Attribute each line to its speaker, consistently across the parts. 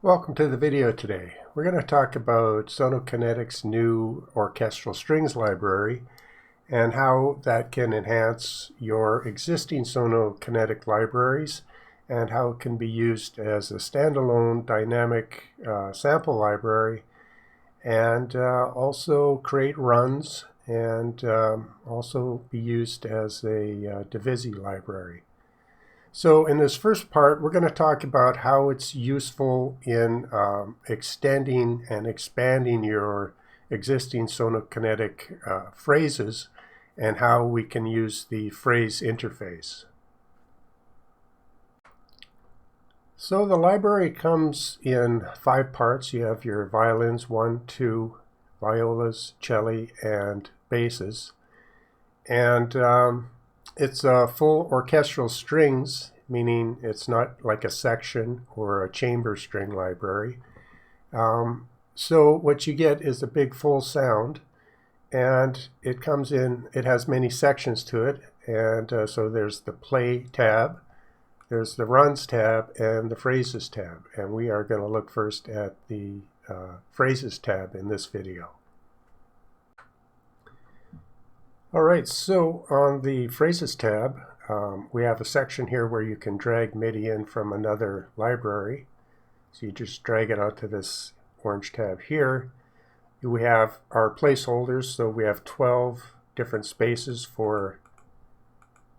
Speaker 1: Welcome to the video today. We're going to talk about Sonokinetic's new Orchestral Strings Library and how that can enhance your existing Sonokinetic libraries and how it can be used as a standalone dynamic sample library and also create runs and also be used as a divisi library. So in this first part, we're going to talk about how it's useful in extending and expanding your existing Sonokinetic phrases and how we can use the phrase interface. So the library comes in 5 parts. You have your violins, 1, 2, violas, celli, and basses. And it's a full orchestral strings, meaning it's not like a section or a chamber string library. So what you get is a big full sound, and it comes in, it has many sections to it, and so there's the play tab, there's the runs tab, and the phrases tab. And we are going to look first at the phrases tab in this video. Alright, so on the phrases tab, we have a section here where you can drag MIDI in from another library. So you just drag it onto this orange tab here. We have our placeholders, so we have 12 different spaces for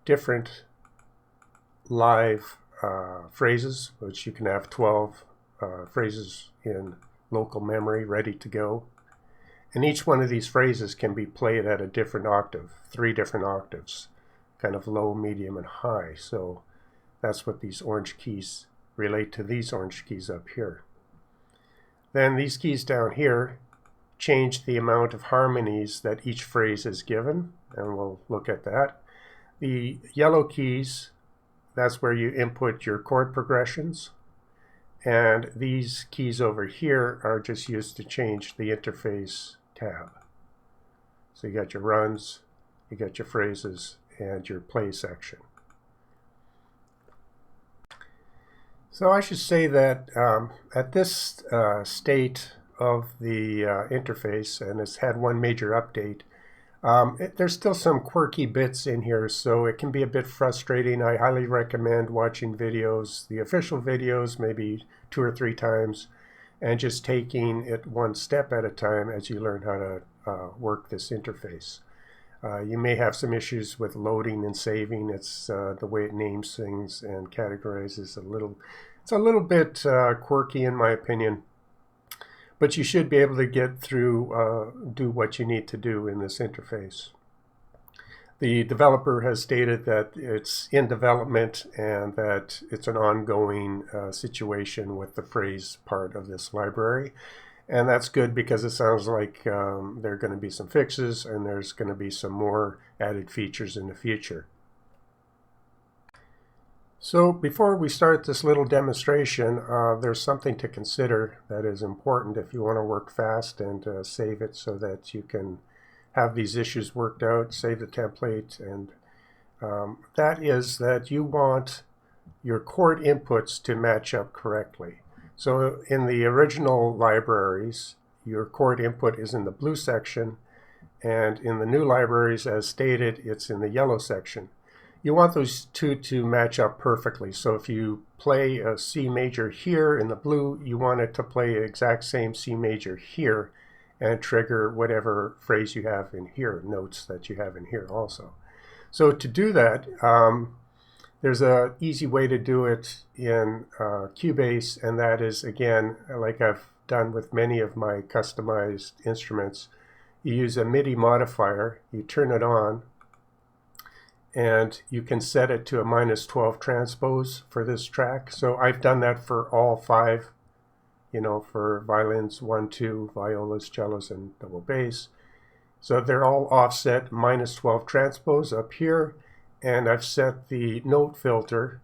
Speaker 1: different live phrases, which you can have 12 phrases in local memory ready to go. And each one of these phrases can be played at a different octave, 3 different octaves, kind of low, medium, and high. So that's what these orange keys relate to, these orange keys up here. Then these keys down here change the amount of harmonies that each phrase is given, and we'll look at that. The yellow keys, that's where you input your chord progressions. And these keys over here are just used to change the interface tab. So you got your runs, you got your phrases, and your play section. So I should say that at this state of the interface, and it's had one major update, there's still some quirky bits in here, so it can be a bit frustrating. I highly recommend watching videos, the official videos, maybe 2 or 3 times, and just taking it one step at a time as you learn how to work this interface. You may have some issues with loading and saving. It's the way it names things and categorizes it's a little bit quirky in my opinion. But you should be able to get through, do what you need to do in this interface. The developer has stated that it's in development and that it's an ongoing situation with the phrase part of this library. And that's good because it sounds like there are going to be some fixes and there's going to be some more added features in the future. So before we start this little demonstration, there's something to consider that is important if you want to work fast and save it so that you can have these issues worked out, save the template, and that is that you want your chord inputs to match up correctly. So in the original libraries, your chord input is in the blue section, and in the new libraries, as stated, it's in the yellow section. You want those two to match up perfectly. So if you play a C major here in the blue, you want it to play the exact same C major here and trigger whatever phrase you have in here, notes that you have in here also. So to do that, there's an easy way to do it in Cubase, and that is, again, like I've done with many of my customized instruments, you use a MIDI modifier, you turn it on, and you can set it to a -12 transpose for this track. So I've done that for all 5, for violins, 1, 2, violas, cellos, and double bass. So they're all offset -12 transpose up here, and I've set the note filter.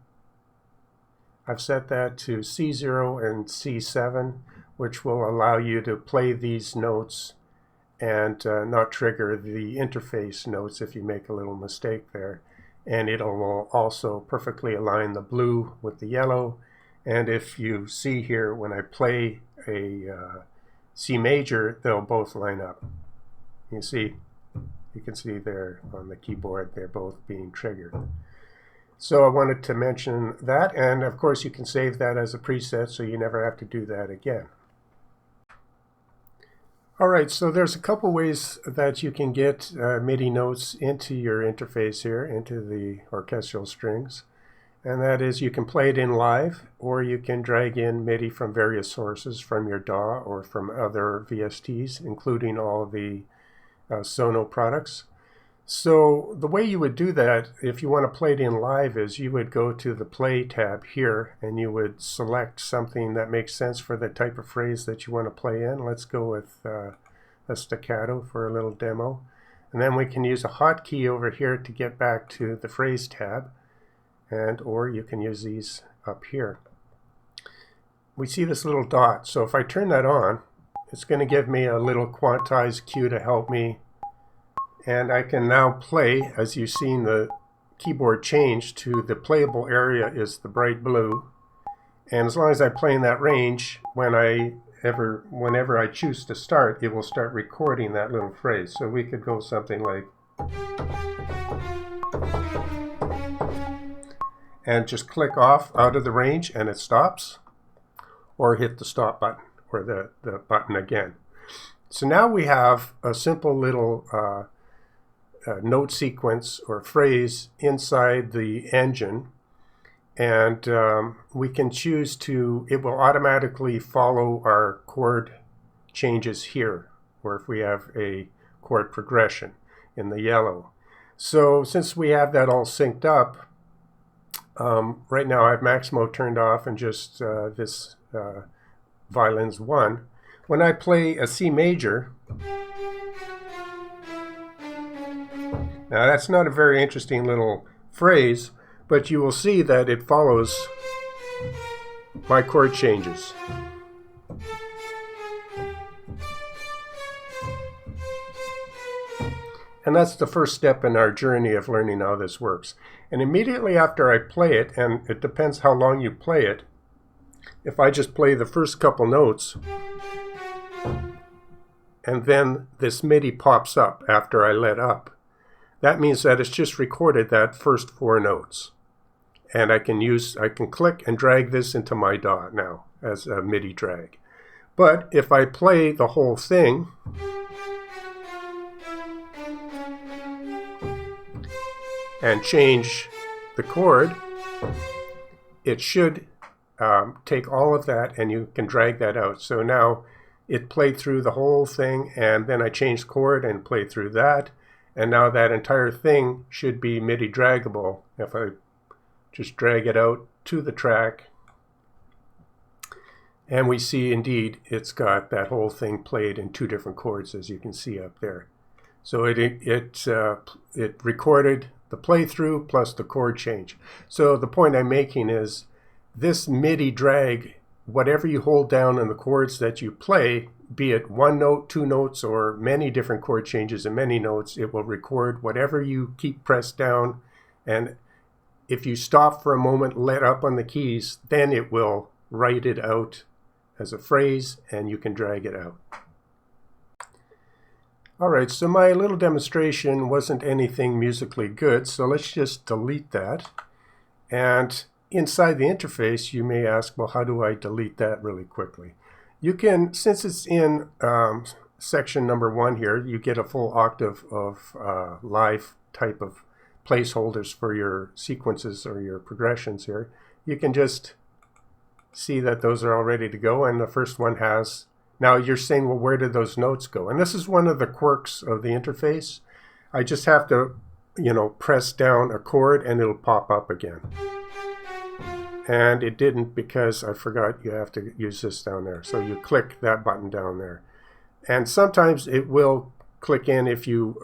Speaker 1: I've set that to C0 and C7, which will allow you to play these notes and not trigger the interface notes if you make a little mistake there. And it'll also perfectly align the blue with the yellow And if you see here, when I play a C major, they'll both line up. You can see there on the keyboard, they're both being triggered. So I wanted to mention that, and of course you can save that as a preset so you never have to do that again. Alright, so there's a couple ways that you can get MIDI notes into your interface here, into the orchestral strings. And that is, you can play it in live, or you can drag in MIDI from various sources, from your DAW or from other VSTs, including all the Sono products. So the way you would do that, if you want to play it in live, is you would go to the Play tab here, and you would select something that makes sense for the type of phrase that you want to play in. Let's go with a staccato for a little demo. And then we can use a hotkey over here to get back to the phrase tab, or you can use these up here. We see this little dot, so if I turn that on, it's going to give me a little quantized cue to help me. And I can now play, as you've seen the keyboard change to the playable area is the bright blue. And as long as I play in that range, whenever I choose to start, it will start recording that little phrase. So we could go something like, and just click off out of the range and it stops, or hit the stop button or the button again. So now we have a simple little note sequence or phrase inside the engine, and we can choose to, it will automatically follow our chord changes here, or if we have a chord progression in the yellow. So since we have that all synced up, right now I have Maximo turned off and just this violins 1. When I play a C major, now that's not a very interesting little phrase, but you will see that it follows my chord changes. And that's the first step in our journey of learning how this works. And immediately after I play it, and it depends how long you play it, if I just play the first couple notes, and then this MIDI pops up after I let up, that means that it's just recorded that first 4 notes. And I can click and drag this into my DAW now as a MIDI drag. But if I play the whole thing, and change the chord, it should take all of that and you can drag that out. So now it played through the whole thing, and then I changed chord and played through that. And now that entire thing should be MIDI draggable if I just drag it out to the track. And we see indeed it's got that whole thing played in 2 different chords, as you can see up there. So it recorded the playthrough plus the chord change. So the point I'm making is this MIDI drag, whatever you hold down in the chords that you play, be it 1 note, 2 notes, or many different chord changes and many notes, it will record whatever you keep pressed down. And if you stop for a moment, let up on the keys, then it will write it out as a phrase and you can drag it out. Alright, so my little demonstration wasn't anything musically good, so let's just delete that. And inside the interface, you may ask, well, how do I delete that really quickly? You can, since it's in section number 1 here, you get a full octave of live type of placeholders for your sequences or your progressions here. You can just see that those are all ready to go, and the first one has. Now you're saying, well, where did those notes go? And this is one of the quirks of the interface. I just have to, press down a chord and it'll pop up again. And it didn't because I forgot you have to use this down there. So you click that button down there. And sometimes it will click in if you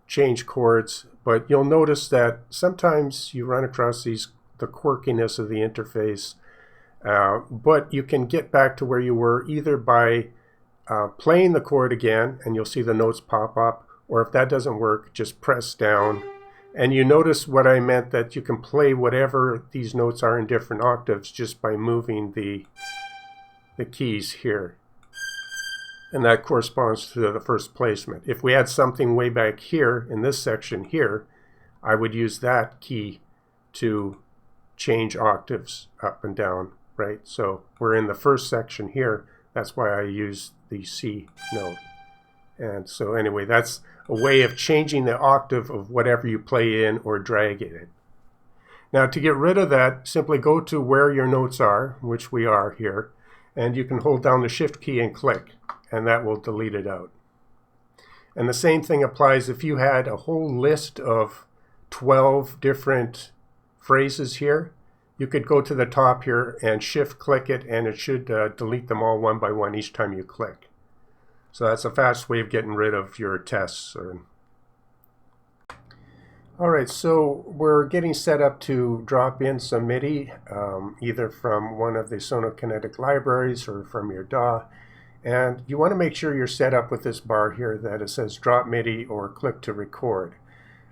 Speaker 1: change chords, but you'll notice that sometimes you run across the quirkiness of the interface. But you can get back to where you were either by playing the chord again, and you'll see the notes pop up, or if that doesn't work, just press down And you notice what I meant, that you can play whatever these notes are in different octaves just by moving the keys here. And that corresponds to the first placement. If we had something way back here in this section here, I would use that key to change octaves up and down, right? So we're in the first section here. That's why I use the C note. And so anyway, that's a way of changing the octave of whatever you play in or drag it in. Now to get rid of that, simply go to where your notes are, which we are here, and you can hold down the Shift key and click, and that will delete it out. And the same thing applies if you had a whole list of 12 different phrases here. You could go to the top here and Shift click it, and it should delete them all one by one each time you click. So that's a fast way of getting rid of your tests. Alright, so we're getting set up to drop in some MIDI, either from one of the Sonokinetic libraries or from your DAW. And you want to make sure you're set up with this bar here that it says drop MIDI or click to record.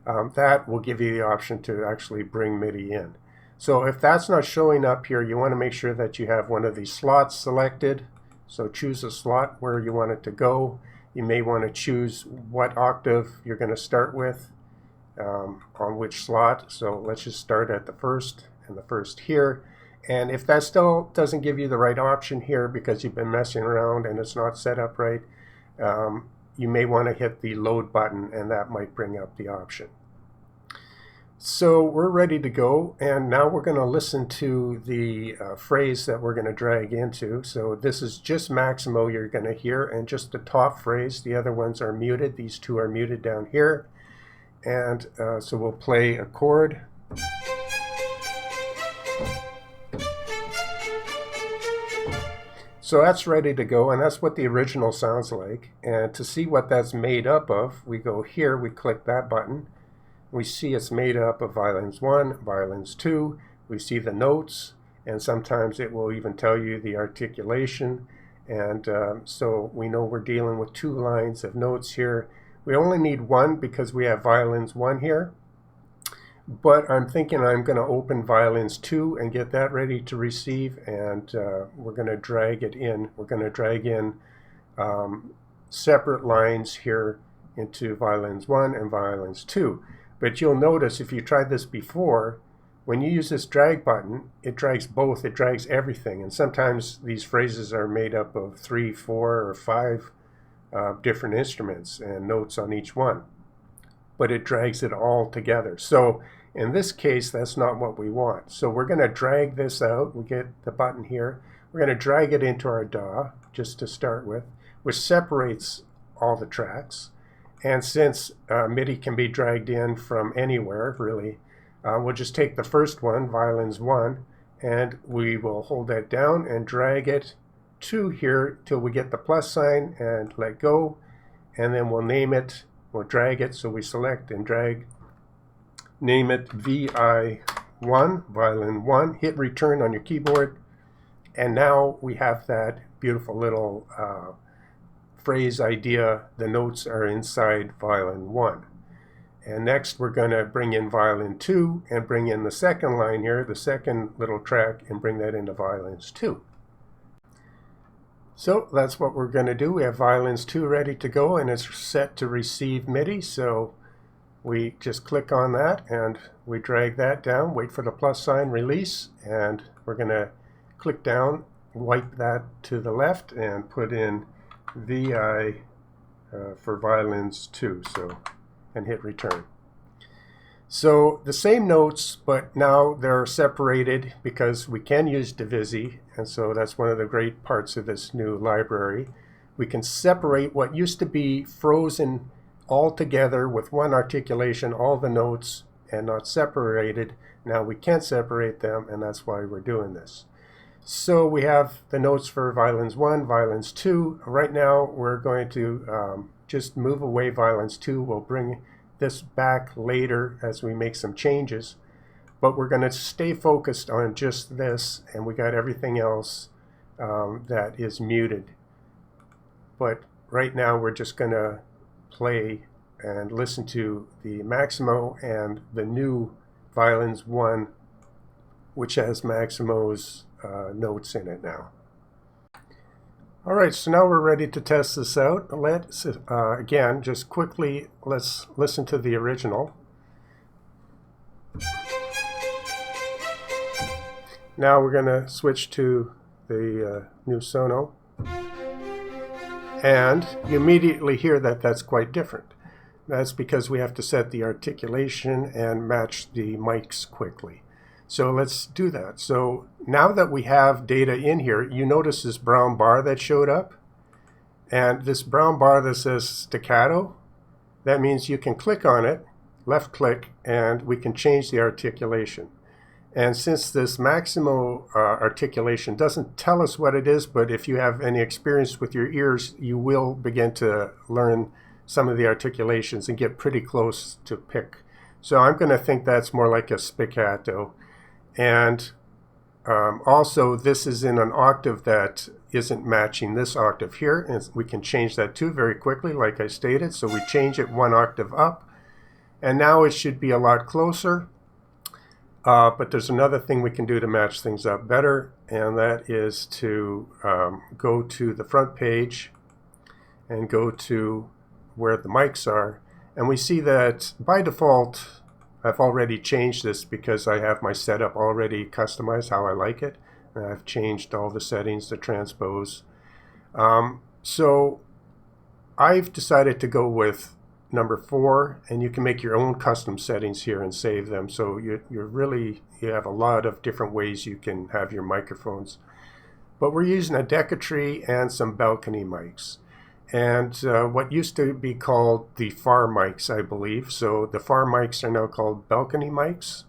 Speaker 1: That will give you the option to actually bring MIDI in. So if that's not showing up here, you want to make sure that you have one of these slots selected. So choose a slot where you want it to go. You may want to choose what octave you're going to start with on which slot. So let's just start at the first and the first here. And if that still doesn't give you the right option here because you've been messing around and it's not set up right, you may want to hit the load button, and that might bring up the option. So we're ready to go, and now we're going to listen to the phrase that we're going to drag into. So this is just Maximo you're going to hear, and just the top phrase. The other ones are muted. These two are muted down here. And so we'll play a chord. So that's ready to go, and that's what the original sounds like. And to see what that's made up of, we go here, we click that button. We see it's made up of violins 1, violins 2. We see the notes, and sometimes it will even tell you the articulation. And so we know we're dealing with 2 lines of notes here. We only need 1 because we have violins 1 here. But I'm thinking I'm going to open violins 2 and get that ready to receive, and we're going to drag it in. We're going to drag in separate lines here into violins 1 and violins 2. But you'll notice if you tried this before, when you use this drag button, it drags both. It drags everything. And sometimes these phrases are made up of 3, 4, or 5 different instruments and notes on each one. But it drags it all together. So in this case, that's not what we want. So we're going to drag this out. We get the button here. We're going to drag it into our DAW just to start with, which separates all the tracks. And since MIDI can be dragged in from anywhere, really, we'll just take the first one, violins 1, and we will hold that down and drag it to here till we get the plus sign and let go. And then we'll name it, we'll drag it, so we select and drag, name it VI1, violin 1, hit return on your keyboard, and now we have that beautiful little phrase idea. The notes are inside violin 1. And next we're going to bring in violin 2 and bring in the second line here, the second little track, and bring that into violins 2. So that's what we're going to do. We have violins 2 ready to go, and it's set to receive MIDI. So we just click on that and we drag that down, wait for the plus sign, release, and we're going to click down, wipe that to the left, and put in VI for violins 2, so, and hit return. So the same notes, but now they're separated because we can use Divisi, and so that's one of the great parts of this new library. We can separate what used to be frozen all together with one articulation, all the notes, and not separated. Now we can separate them, and that's why we're doing this. So we have the notes for violins 1, violins 2. Right now we're going to just move away violins 2. We'll bring this back later as we make some changes. But we're going to stay focused on just this, and we got everything else that is muted. But right now we're just going to play and listen to the Maximo and the new Violins 1, which has Maximo's notes in it now. All right, so now we're ready to test this out. Let's, again, just quickly, let's listen to the original. Now we're going to switch to the new Sono. And you immediately hear that that's quite different. That's because we have to set the articulation and match the mics quickly. So let's do that. So now that we have data in here, you notice this brown bar that showed up. And this brown bar that says staccato, that means you can click on it, left click, and we can change the articulation. And since this Maximo articulation doesn't tell us what it is, but if you have any experience with your ears, you will begin to learn some of the articulations and get pretty close to pick. So I'm going to think that's more like a spiccato. And also this is in an octave that isn't matching this octave here, and we can change that too very quickly, like I stated. So we change it one octave up, and now it should be a lot closer. But there's another thing we can do to match things up better, and that is to go to the front page and go to where the mics are, and we see that by default I've already changed this because I have my setup already customized how I like it, and I've changed all the settings to transpose. So I've decided to go with number 4, and you can make your own custom settings here and save them. So you have a lot of different ways you can have your microphones. But we're using a Decatree and some balcony mics. And what used to be called the far mics, I believe. So the far mics are now called balcony mics.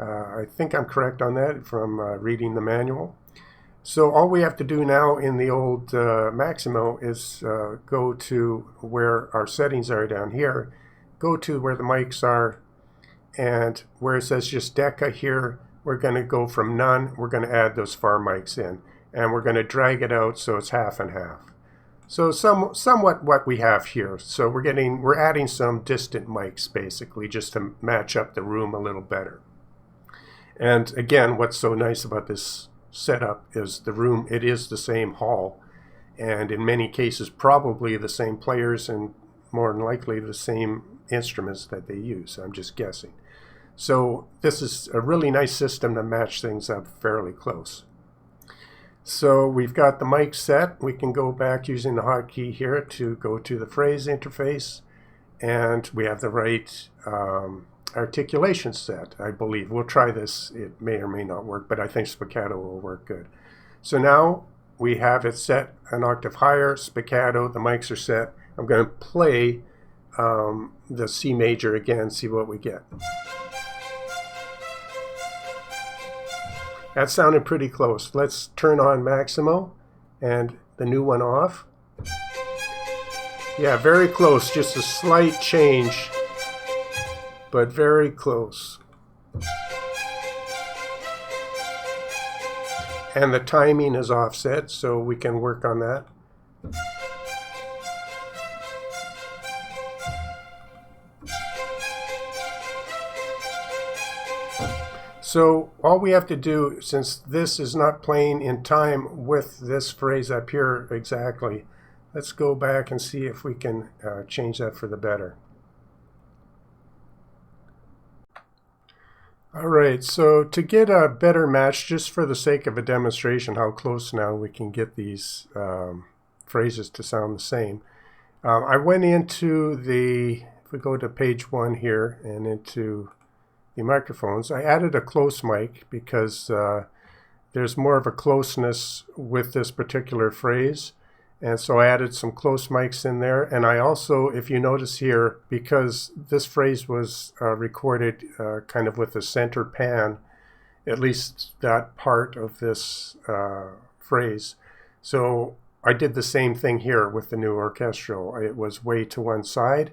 Speaker 1: I think I'm correct on that from reading the manual. So all we have to do now in the old Maximo is go to where our settings are down here, go to where the mics are, and where it says just Deca here, we're going to go from none, we're going to add those far mics in, and we're going to drag it out so it's half and half. So somewhat what we have here. So we're adding some distant mics basically just to match up the room a little better. And again, what's so nice about this setup is the room, it is the same hall, and in many cases probably the same players and more than likely the same instruments that they use. I'm just guessing. So this is a really nice system to match things up fairly close. So we've got the mic set. We can go back using the hotkey here to go to the phrase interface, and we have the right articulation set, I believe. We'll try this. It may or may not work, but I think spiccato will work good. So now we have it set an octave higher, spiccato, the mics are set. I'm going to play the C major again, see what we get. That sounded pretty close. Let's turn on Maximo and the new one off. Yeah, very close, just a slight change, but very close. And the timing is offset, so we can work on that. So all we have to do, since this is not playing in time with this phrase up here exactly, let's go back and see if we can change that for the better. All right, so to get a better match, just for the sake of a demonstration how close now we can get these phrases to sound the same, I went into the, if we go to page 1 here and into the microphones, I added a close mic because there's more of a closeness with this particular phrase, and so I added some close mics in there. And I also, if you notice here, because this phrase was recorded kind of with a center pan, at least that part of this phrase, so I did the same thing here with the new orchestral. It was way to one side,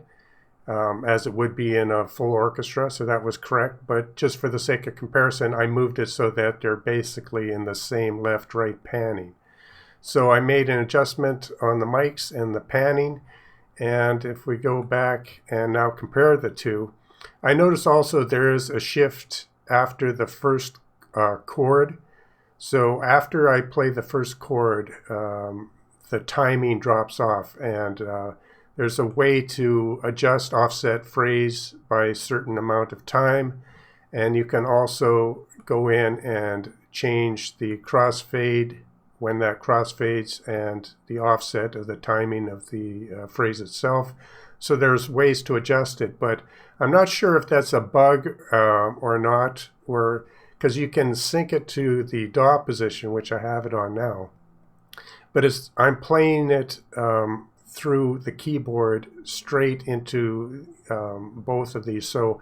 Speaker 1: as it would be in a full orchestra, so that was correct. But just for the sake of comparison, I moved it so that they're basically in the same left-right panning. So I made an adjustment on the mics and the panning, And if we go back and now compare the two, I notice also there is a shift after the first chord. So after I play the first chord, the timing drops off, and there's a way to adjust offset phrase by a certain amount of time. And you can also go in and change the crossfade when that crossfades and the offset of the timing of the phrase itself. So there's ways to adjust it, but I'm not sure if that's a bug or not, or because you can sync it to the DAW position, which I have it on now. But I'm playing it through the keyboard straight into both of these. So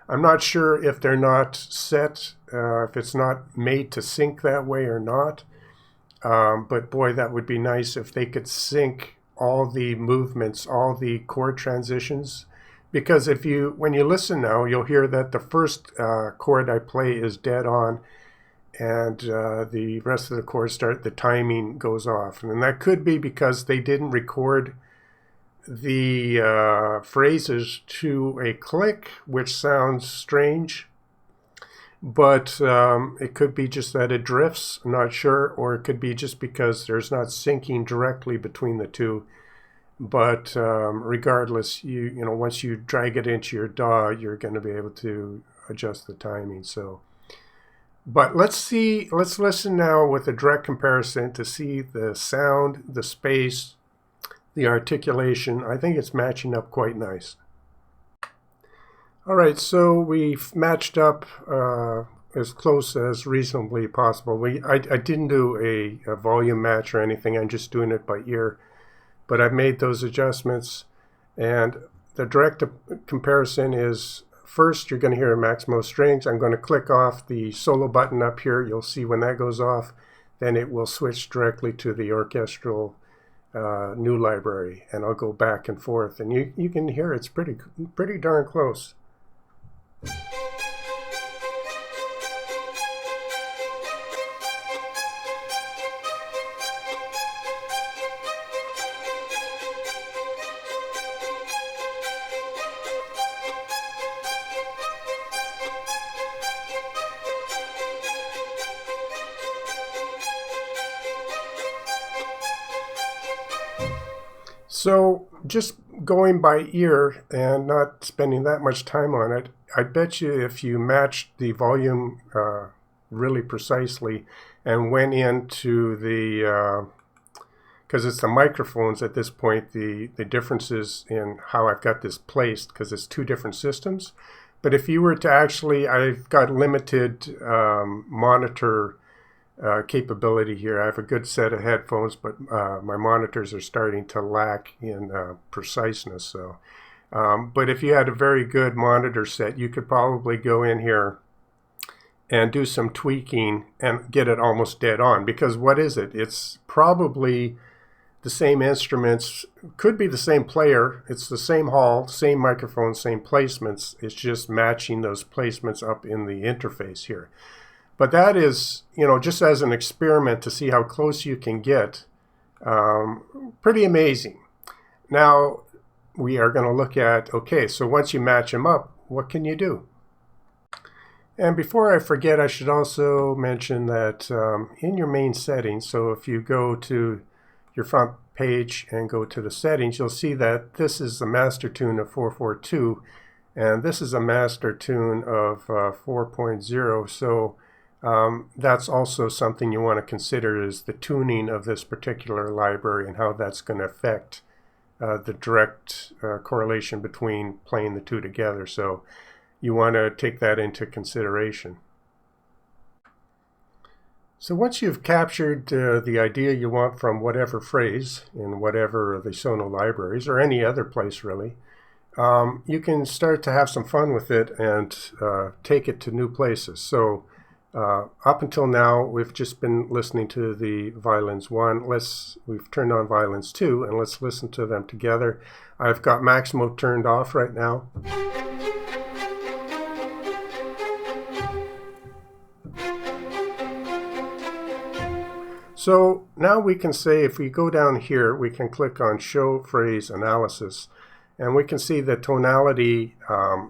Speaker 1: I'm not sure if they're not set, if it's not made to sync that way or not. But boy, that would be nice if they could sync all the movements, all the chord transitions. Because when you listen now, you'll hear that the first chord I play is dead on, and the rest of the chords the timing goes off. And that could be because they didn't record the phrases to a click, which sounds strange. But it could be just that it drifts, I'm not sure, or it could be just because there's not syncing directly between the two. But regardless, you know, once you drag it into your DAW, you're going to be able to adjust the timing. So, but let's listen now with a direct comparison to see the sound, the space, the articulation. I think it's matching up quite nice. All right, so we've matched up as close as reasonably possible. I didn't do a volume match or anything. I'm just doing it by ear. But I've made those adjustments. And the direct comparison is, first you're going to hear Maximo strings. I'm going to click off the solo button up here. You'll see when that goes off, then it will switch directly to the orchestral new library. And I'll go back and forth. And you can hear it's pretty darn close. So just going by ear and not spending that much time on it, I bet you if you matched the volume really precisely and went into the, because it's the microphones at this point, the differences in how I've got this placed, because it's two different systems. But if you were to actually, I've got limited monitor capability here. I have a good set of headphones, but my monitors are starting to lack in preciseness. So, but if you had a very good monitor set, you could probably go in here and do some tweaking and get it almost dead on. Because what is it? It's probably the same instruments, could be the same player. It's the same hall, same microphone, same placements. It's just matching those placements up in the interface here. But that is, you know, just as an experiment to see how close you can get, pretty amazing. Now, we are going to look at, okay, so once you match them up, what can you do? And before I forget, I should also mention that in your main settings, so if you go to your front page and go to the settings, you'll see that this is the master tune of 442, and this is a master tune of 4.0. So that's also something you want to consider, is the tuning of this particular library and how that's going to affect the direct correlation between playing the two together. So you want to take that into consideration. So once you've captured the idea you want from whatever phrase in whatever of the Sono libraries, or any other place really, you can start to have some fun with it and take it to new places. So up until now, we've just been listening to the violins 1. We've turned on violins 2, and let's listen to them together. I've got Maximo turned off right now. So now we can say, if we go down here, we can click on Show Phrase Analysis, and we can see the tonality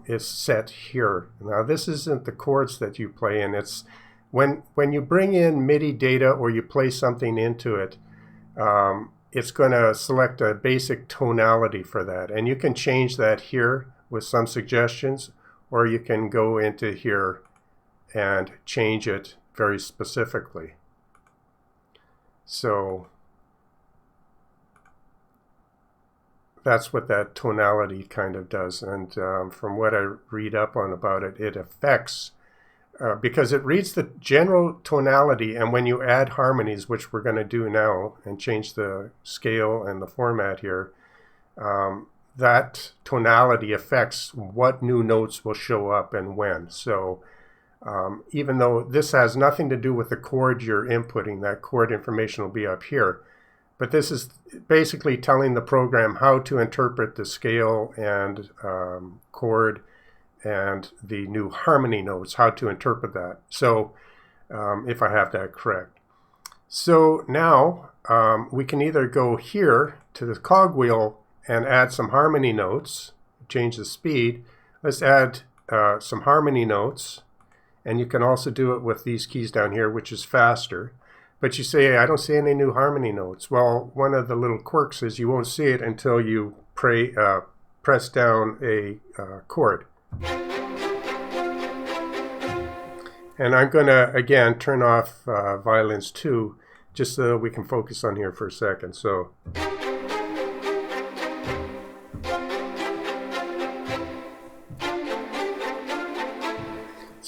Speaker 1: is set here. Now this isn't the chords that you play in. It's when you bring in MIDI data or you play something into it, it's going to select a basic tonality for that. And you can change that here with some suggestions, or you can go into here and change it very specifically. So that's what that tonality kind of does. And from what I read up on about it, it affects, because it reads the general tonality, and when you add harmonies, which we're going to do now, and change the scale and the format here, that tonality affects what new notes will show up and when. So even though this has nothing to do with the chord you're inputting, that chord information will be up here. But this is basically telling the program how to interpret the scale and chord and the new harmony notes, how to interpret that. So if I have that correct. So now we can either go here to the cogwheel and add some harmony notes, change the speed. Let's add some harmony notes. And you can also do it with these keys down here, which is faster. But you say, I don't see any new harmony notes. Well, one of the little quirks is you won't see it until you press down a chord. And I'm going to, again, turn off violins 2, just so we can focus on here for a second. So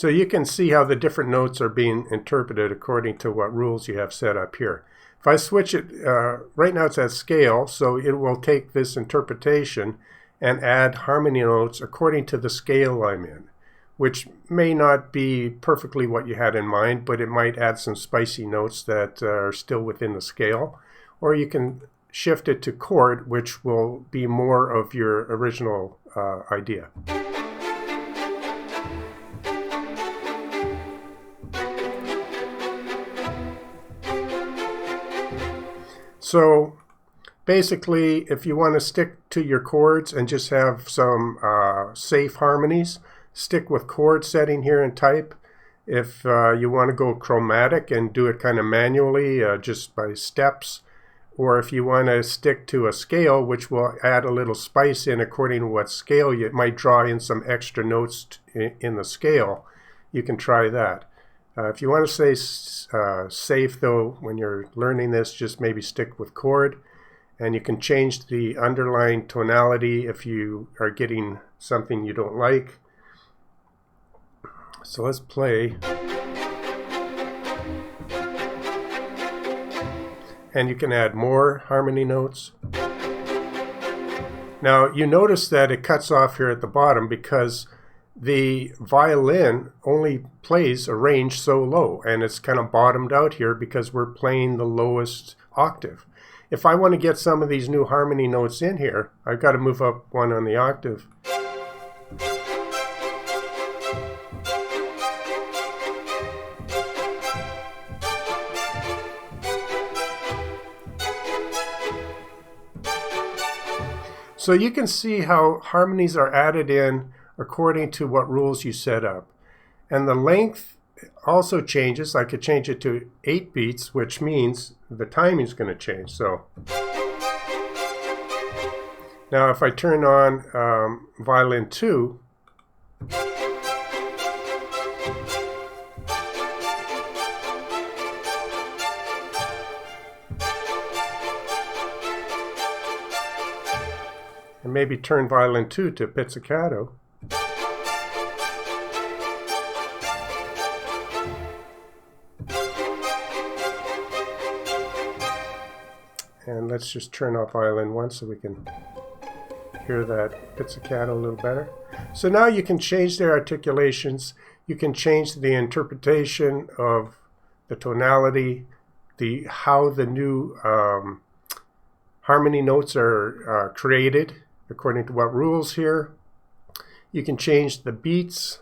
Speaker 1: you can see how the different notes are being interpreted according to what rules you have set up here. If I switch it, right now it's at scale, so it will take this interpretation and add harmony notes according to the scale I'm in, which may not be perfectly what you had in mind, but it might add some spicy notes that are still within the scale. Or you can shift it to chord, which will be more of your original idea. So basically, if you want to stick to your chords and just have some safe harmonies, stick with chord setting here and type. If you want to go chromatic and do it kind of manually, just by steps, or if you want to stick to a scale, which will add a little spice in according to what scale you might draw in some extra notes in the scale, you can try that. If you want to stay safe, though, when you're learning this, just maybe stick with chord. And you can change the underlying tonality if you are getting something you don't like. So let's play. And you can add more harmony notes. Now, you notice that it cuts off here at the bottom because the violin only plays a range so low, and it's kind of bottomed out here because we're playing the lowest octave. If I want to get some of these new harmony notes in here, I've got to move up one on the octave. So you can see how harmonies are added in according to what rules you set up. And the length also changes. I could change it to 8 beats, which means the timing is going to change. So now if I turn on violin 2, and maybe turn violin 2 to pizzicato, and let's just turn off violin 1 so we can hear that pizzicato a little better. So now you can change their articulations, you can change the interpretation of the tonality, how the new harmony notes are created according to what rules here. You can change the beats.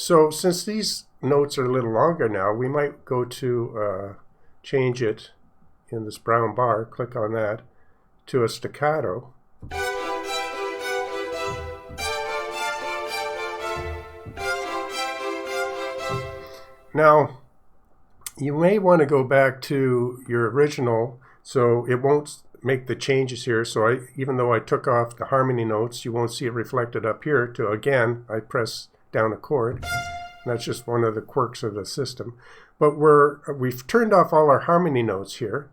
Speaker 1: So since these notes are a little longer now, we might go to change it in this brown bar, click on that, to a staccato. Now, you may want to go back to your original, so it won't make the changes here. So even though I took off the harmony notes, you won't see it reflected up here. To again, I press down a chord. That's just one of the quirks of the system. But we've turned off all our harmony notes here.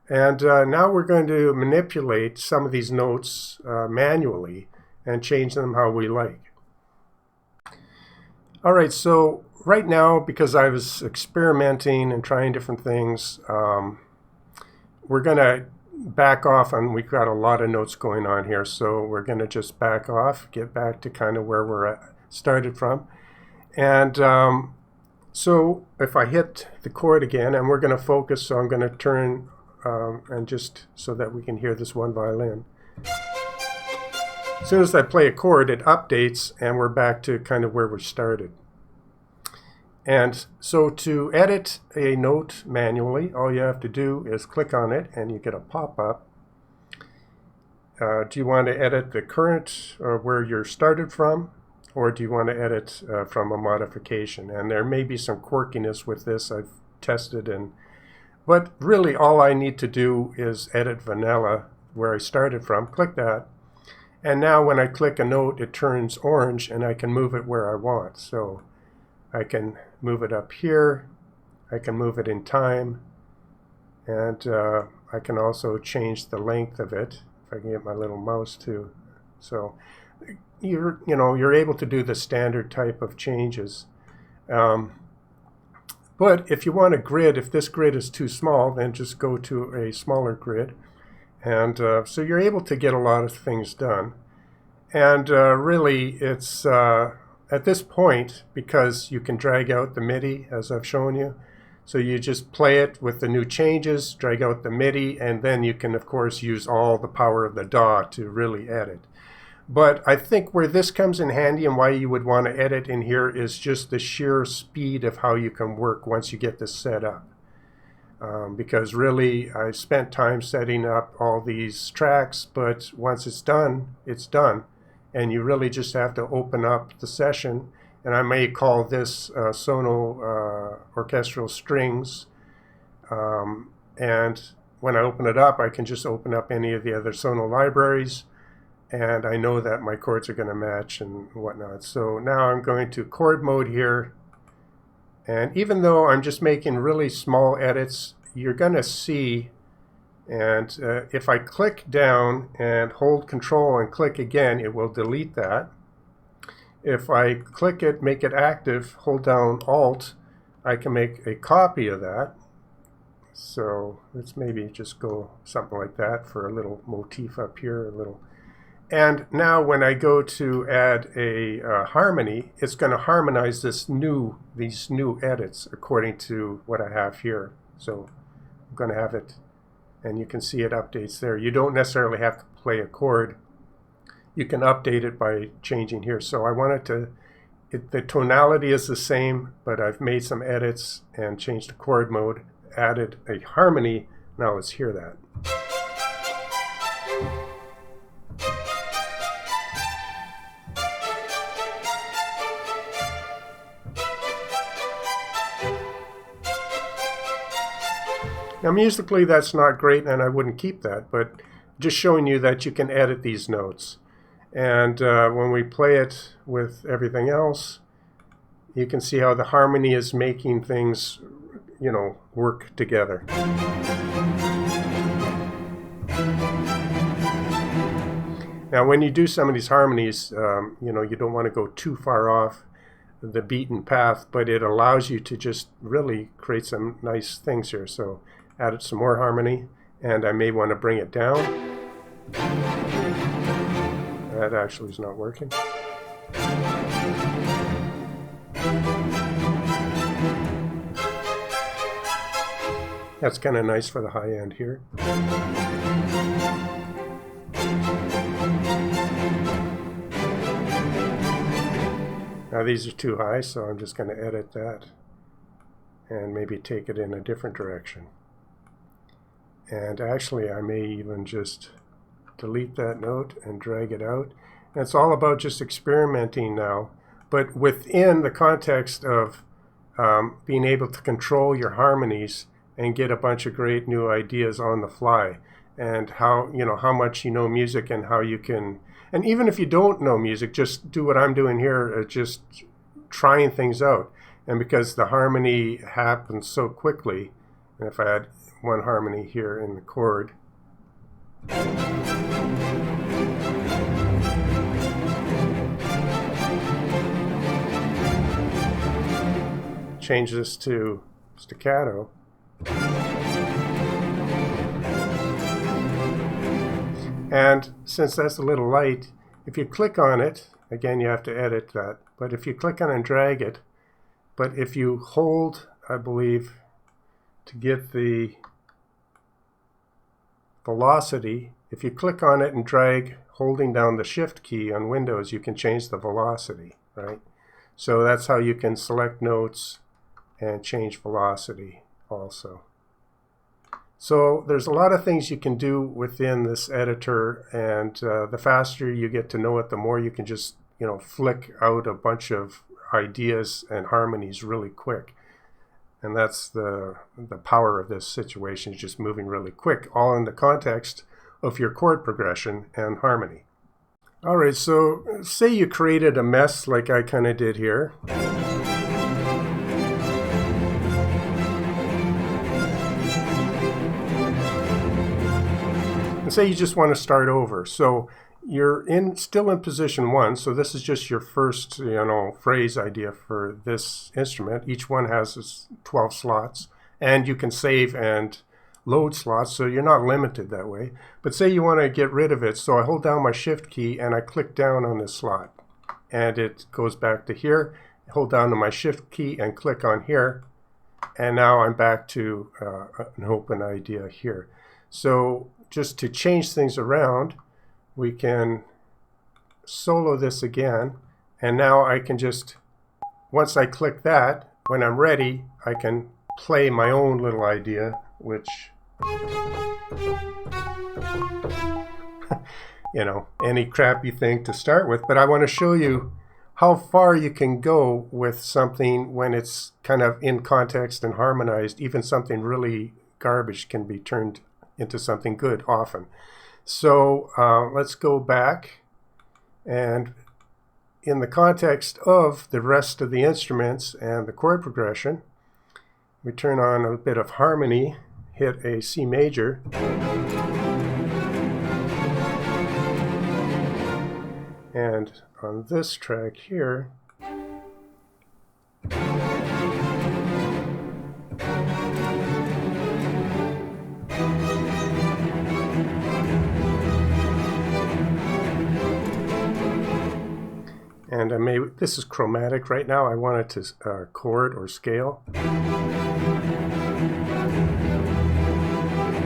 Speaker 1: And now we're going to manipulate some of these notes manually and change them how we like. All right, so right now, because I was experimenting and trying different things, we're going to back off, and we've got a lot of notes going on here. So we're going to just back off, get back to kind of where we're started from. And so if I hit the chord again, and we're going to focus, so I'm going to turn and just so that we can hear this one violin. As soon as I play a chord, it updates, and we're back to kind of where we started. And so to edit a note manually, all you have to do is click on it, and you get a pop-up. Do you want to edit the current where you're started from, or do you want to edit from a modification? And there may be some quirkiness with this. I've tested, but really all I need to do is edit vanilla where I started from. Click that. And now when I click a note, it turns orange, and I can move it where I want. So I can move it up here. I can move it in time. And I can also change the length of it if I can get my little mouse to. So you're able to do the standard type of changes. But if you want a grid, if this grid is too small, then just go to a smaller grid. And so you're able to get a lot of things done. And really, it's at this point, because you can drag out the MIDI, as I've shown you. So you just play it with the new changes, drag out the MIDI, and then you can, of course, use all the power of the DAW to really edit. But I think where this comes in handy and why you would want to edit in here is just the sheer speed of how you can work once you get this set up. Because really, I spent time setting up all these tracks, but once it's done, it's done. And you really just have to open up the session. And I may call this Sono Orchestral Strings. And when I open it up, I can just open up any of the other Sono libraries. And I know that my chords are going to match and whatnot. So now I'm going to chord mode here. And even though I'm just making really small edits, you're going to see, and if I click down and hold Control and click again, it will delete that. If I click it, make it active, hold down Alt, I can make a copy of that. So let's maybe just go something like that for a little motif up here, a little. And now when I go to add a harmony, it's going to harmonize these new edits according to what I have here. So I'm going to have it, and you can see it updates there. You don't necessarily have to play a chord. You can update it by changing here. So I want it to, the tonality is the same, but I've made some edits and changed the chord mode, added a harmony. Now let's hear that. Now musically that's not great, and I wouldn't keep that, but just showing you that you can edit these notes. And when we play it with everything else, you can see how the harmony is making things, work together. Now when you do some of these harmonies, you don't want to go too far off the beaten path, but it allows you to just really create some nice things here. So added some more harmony, and I may want to bring it down. That actually is not working. That's kind of nice for the high end here. Now these are too high, so I'm just going to edit that and maybe take it in a different direction. And actually I may even just delete that note and drag it out. And it's all about just experimenting now, but within the context of being able to control your harmonies and get a bunch of great new ideas on the fly, and how much you know music and how you can, and even if you don't know music, just do what I'm doing here, just trying things out. And because the harmony happens so quickly, and if I add one harmony here in the chord, change this to staccato, and since that's a little light, if you click on it, again you have to edit that, but if you click on it and drag it, but if you hold, I believe, to get the velocity, if you click on it and drag holding down the shift key on Windows, you can change the velocity, right? So that's how you can select notes and change velocity also. So there's a lot of things you can do within this editor, and the faster you get to know it, the more you can just flick out a bunch of ideas and harmonies really quick. And that's the power of this situation, is just moving really quick, all in the context of your chord progression and harmony. All right, so say you created a mess like I kind of did here. And say you just want to start over. So you're still in position 1, so this is just your first phrase idea for this instrument. Each one has 12 slots, and you can save and load slots, so you're not limited that way. But say you want to get rid of it, so I hold down my shift key and I click down on this slot, and it goes back to here. I hold down to my shift key and click on here, and now I'm back to an open idea here. So just to change things around, we can solo this again, and now I can just, once I click that, when I'm ready, I can play my own little idea, which any crappy thing to start with, but I want to show you how far you can go with something when it's kind of in context and harmonized. Even something really garbage can be turned into something good often. So let's go back, and in the context of the rest of the instruments and the chord progression, we turn on a bit of harmony, hit a C major, and on this track here, and this is chromatic right now. I want it to chord or scale.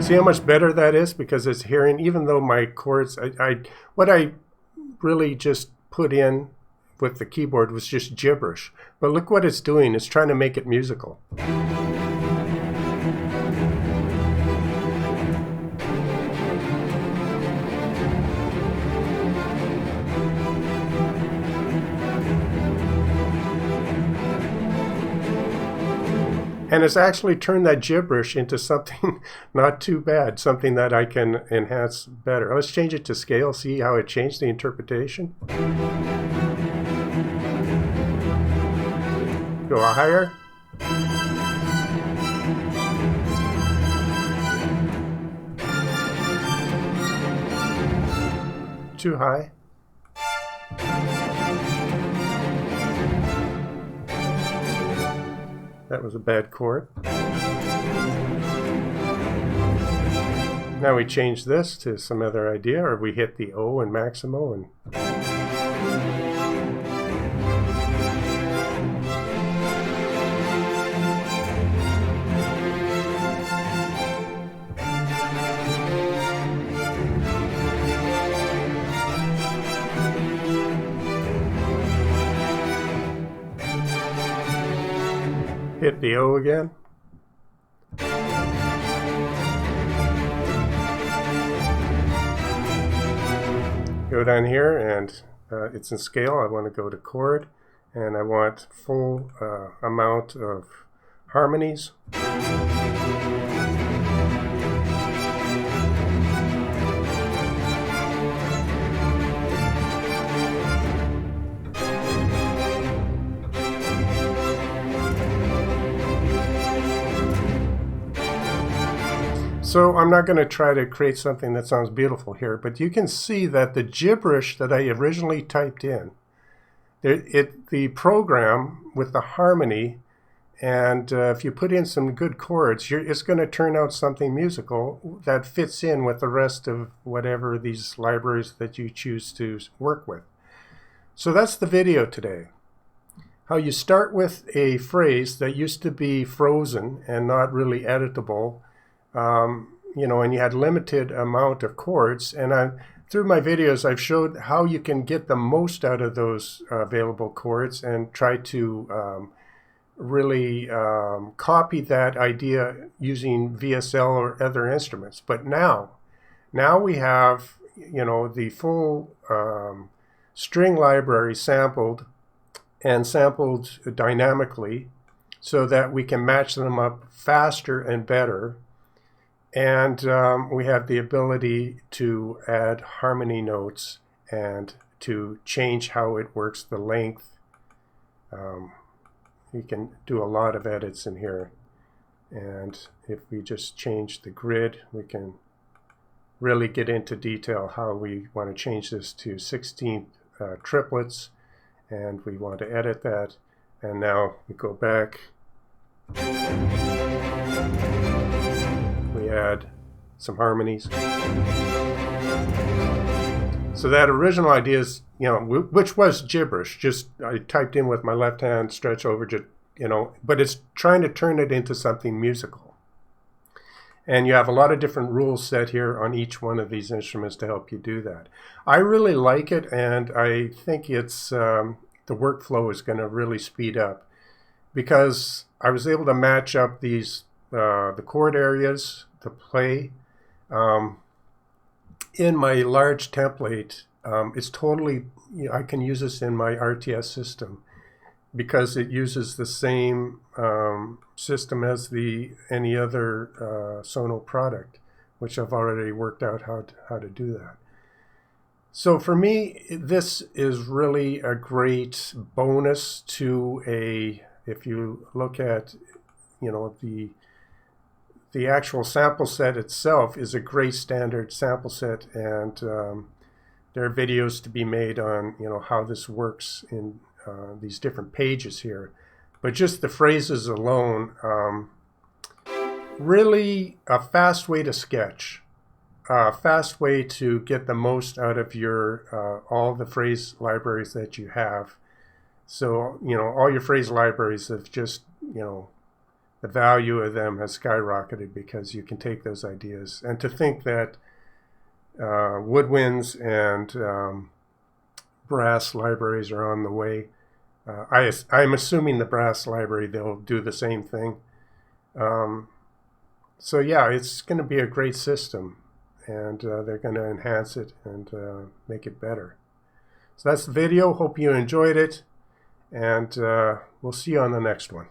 Speaker 1: See how much better that is, because it's hearing, even though my chords, what I really just put in with the keyboard was just gibberish. But look what it's doing. It's trying to make it musical. And it's actually turned that gibberish into something not too bad, something that I can enhance better. Let's change it to scale, see how it changed the interpretation. Go higher. Too high. That was a bad chord. Now we change this to some other idea, or we hit the O and Maximo and hit the O again. Go down here, and it's in scale. I want to go to chord, and I want full amount of harmonies. So I'm not going to try to create something that sounds beautiful here, but you can see that the gibberish that I originally typed in, the program with the harmony, and if you put in some good chords, it's going to turn out something musical that fits in with the rest of whatever these libraries that you choose to work with. So that's the video today. How you start with a phrase that used to be frozen and not really editable, you know, and you had limited amount of chords. And through my videos, I've showed how you can get the most out of those available chords and try to really copy that idea using VSL or other instruments. But now we have, you know, the full string library sampled and sampled dynamically so that we can match them up faster and better. And we have the ability to add harmony notes and to change how it works, the length. You can do a lot of edits in here. And if we just change the grid, we can really get into detail how we want to change this to 16th triplets. And we want to edit that. And now we go back. We add some harmonies. So that original idea is, you know, which was gibberish. Just I typed in with my left hand, stretch over, just, you know, but it's trying to turn it into something musical. And you have a lot of different rules set here on each one of these instruments to help you do that. I really like it, and I think it's the workflow is going to really speed up because I was able to match up these the chord areas to play in my large template. It's totally, you know, I can use this in my RTS system because it uses the same system as any other Sono product, which I've already worked out how to do that. So for me, this is really a great bonus to if you look at, you know, the actual sample set itself is a great standard sample set, and there are videos to be made on, you know, how this works in these different pages here. But just the phrases alone, really a fast way to sketch, a fast way to get the most out of your all the phrase libraries that you have. So, you know, all your phrase libraries have just, you know, the value of them has skyrocketed because you can take those ideas. And to think that woodwinds and brass libraries are on the way. I'm assuming the brass library, they'll do the same thing. So yeah, it's going to be a great system, and they're going to enhance it and make it better. So that's the video. Hope you enjoyed it, and we'll see you on the next one.